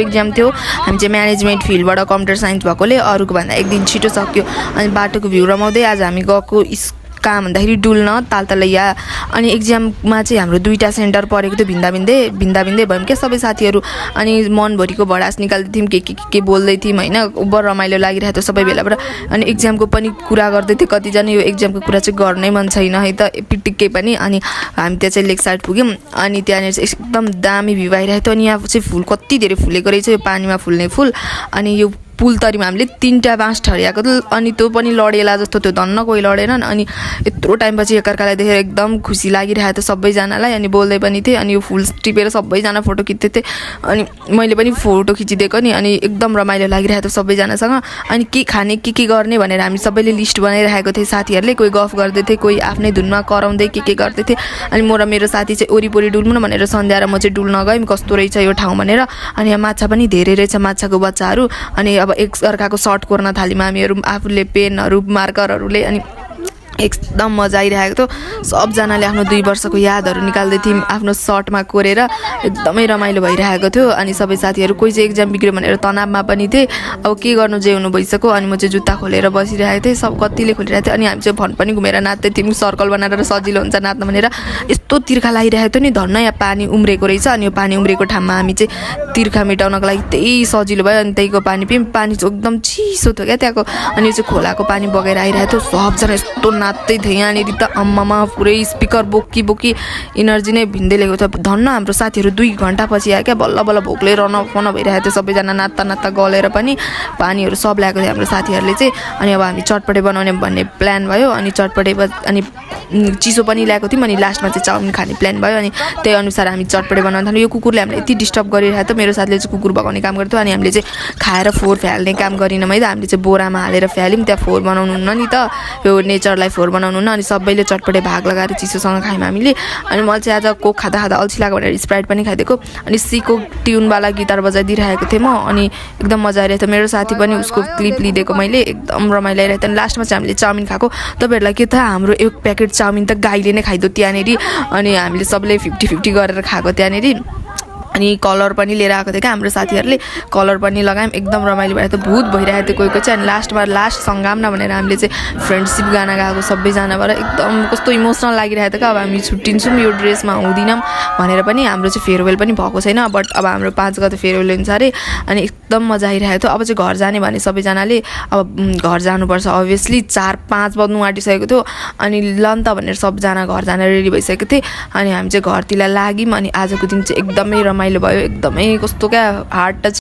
exam थियो हामी चाहिँ म्यानेजमेन्ट फिल्डबाट कम्प्युटर साइन्स भएकोले अरूको भन्दा एक दिन छिटो सक्यो अनि बाटोको भ्यू रमाउँदै आज हामी गएको कहाँ भन्दाखेरि डुल्न तालतलैया अनि एक्जाममा चाहिँ हाम्रो 2टा सेन्टर परेको थियो भिन्दा भिन्दै भयौँ क्या सबै साथीहरू अनि मनभरिको भडास निकाल्दै थियौँ के बोल्दै थियौँ होइन उबर रमाइलो लागिरहेको थियो सबै बेलाबाट अनि एक्जामको पनि कुरा गर्दै थिएँ कतिजना यो एक्जामको कुरा चाहिँ गर्नै मन छैन है त पिटिक्कै पनि अनि हामी त्यहाँ चाहिँ लेक साइड पुग्यौँ अनि त्यहाँनिर चाहिँ एकदम दामी भ्यू आइरहेको थियो अनि यहाँ चाहिँ फुल कति धेरै फुलेको रहेछ यो पानीमा फुल्ने फुल अनि यो पुलतरीमा हामीले 3टा बाँस ठड्याएको अनि त्यो पनि लडेला जस्तो त्यो धन्न कोही लडेनन् अनि यत्रो टाइमपछि एकअर्कालाई देखेर एकदम खुसी लागिरहेको थियो सबैजनालाई अनि बोल्दै पनि थिएँ अनि यो फुल टिपेर सबैजना फोटो खिच्दै थिएँ अनि मैले पनि फोटो खिचिदिएको नि अनि एकदम रमाइलो लागिरहेको थियो सबैजनासँग अनि के खाने के गर्ने भनेर हामी सबैले लिस्ट बनाइरहेको थिएँ साथीहरूले कोही गफ गर्दै थिए कोही आफ्नै धुनमा कराउँदै के गर्दै थिए अनि म र मेरो साथी चाहिँ वरिपरि डुल्नु न भनेर सन्ध्या र म चाहिँ डुल्न गयौँ कस्तो रहेछ यो ठाउँ भनेर अनि यहाँ माछा पनि धेरै रहेछ माछाको बच्चाहरू अनि अब एक अर्काको सर्ट कोर्न थाल्यौँ हामीहरू आफूले पेनहरू मार्करहरूले अनि एकदम मजा आइरहेको थियो सबजनाले आफ्नो 2 वर्षको यादहरू निकाल्दै थियौँ आफ्नो सर्टमा कोरेर एकदमै रमाइलो भइरहेको थियो अनि सबै साथीहरू कोही चाहिँ एक्जाम बिग्रियो भनेर तनावमा पनि थिए अब के गर्नु जे हुनु भइसक्यो अनि म चाहिँ जुत्ता खोलेर बसिरहेको थिएँ सब कतिले खोलिरहेको थियो अनि हामी चाहिँ फन पनि घुमेर नाच्दै थियौँ सर्कल बनाएर सजिलो हुन्छ नाच्न भनेर यस्तो तिर्खा लागिरहेको थियो नि धन्न यहाँ पानी उम्रेको रहेछ अनि यो पानी उम्रेको ठाउँमा हामी चाहिँ तिर्खा मेटाउनको लागि त्यही सजिलो भयो अनि त्यहीको पानी पियौँ पानी चाहिँ एकदम चिसो थियो क्या त्यहाँको अनि यो चाहिँ खोलाको पानी बगेर आइरहेको थियो सबजना यस्तो नाच्दै थियो यहाँनिर त अम्मामा पुरै स्पिकर बोकी इनर्जी नै भिन्दै ल्याएको थियो धन्न हाम्रो साथीहरू 2 घन्टा पछि आयो क्या बल्ल भोकले रन भइरहेको थियो सबैजना नाच्दा गलेर पनि पानीहरू सब ल्याएको थियो हाम्रो साथीहरूले चाहिँ अनि अब हामी चटपटे बनाउने भन्ने प्लान भयो अनि चटपटे अनि चिसो पनि ल्याएको थियौँ अनि लास्टमा चाहिँ चाउमिन खाने प्लान भयो अनि त्यही अनुसार हामी चटपटे बनाउन थाल्यौँ यो कुकुरले हामीलाई यति डिस्टर्ब गरिरहेको थियो मेरो साथीले चाहिँ कुकुर भगाउने काम गर्थ्यो अनि हामीले चाहिँ खाएर फोहोर फ्याल्ने काम गरिनौँ है त हामीले चाहिँ बोरामा हालेर फ्याल्यौँ त्यहाँ फोहोर बनाउनु हुन्न नि त यो नेचरलाई फोहोर बनाउनु हुन्न अनि सबैले चटपटे भाग लगाएर चिसोसँग खायौँ हामीले अनि मैले चाहिँ आज कोक खाँदा अल्छी लाग्यो भनेर स्प्राइट पनि खाइदिएको अनि सीको ट्युनवाला गिटार बजाइदिइरहेको थिएँ म अनि एकदम मजा आइरहेको थियो मेरो साथी पनि उसको क्लिप लिइदिएको मैले एकदम रमाइलो आइरहेको थियो अनि लास्टमा चाहिँ हामीले चाउमिन खाएको तपाईँहरूलाई के थाहा हाम्रो एक प्याकेट चाउमिन त गाईले नै खाइदियो त्यहाँनिर अनि हामीले सबले 50-50 गरेर खाएको त्यहाँनिर अनि कलर पनि लिएर आएको थियो क्या हाम्रो साथीहरूले कलर पनि लगायौँ एकदम रमाइलो भइरहेको थियो भूत भइरहेको थियो कोही चाहिँ अनि लास्ट सङ्गाम भनेर हामीले चाहिँ फ्रेन्डसिप गाना गाएको सबैजनाबाट एकदम कस्तो इमोसनल लागिरहेको थियो क्या अब हामी छुट्टिन्छौँ यो ड्रेसमा हुँदैनौँ भनेर पनि हाम्रो चाहिँ फेयरवेल पनि भएको छैन बट अब हाम्रो 5 गते फेयरवेल हुन्छ अरे अनि एकदम मजा आइरहेको थियो अब चाहिँ घर जाने भने सबैजनाले अब घर जानुपर्छ अभियसली 4-5 बज्नु आँटिसकेको थियो अनि लन त भनेर सबजना घर जान रेडी भइसकेको थिए अनि हामी चाहिँ घरतिर लाग्यौँ अनि आजको दिन चाहिँ एकदमै रमाइलो भयो एकदमै कस्तो क्या हार्ट टच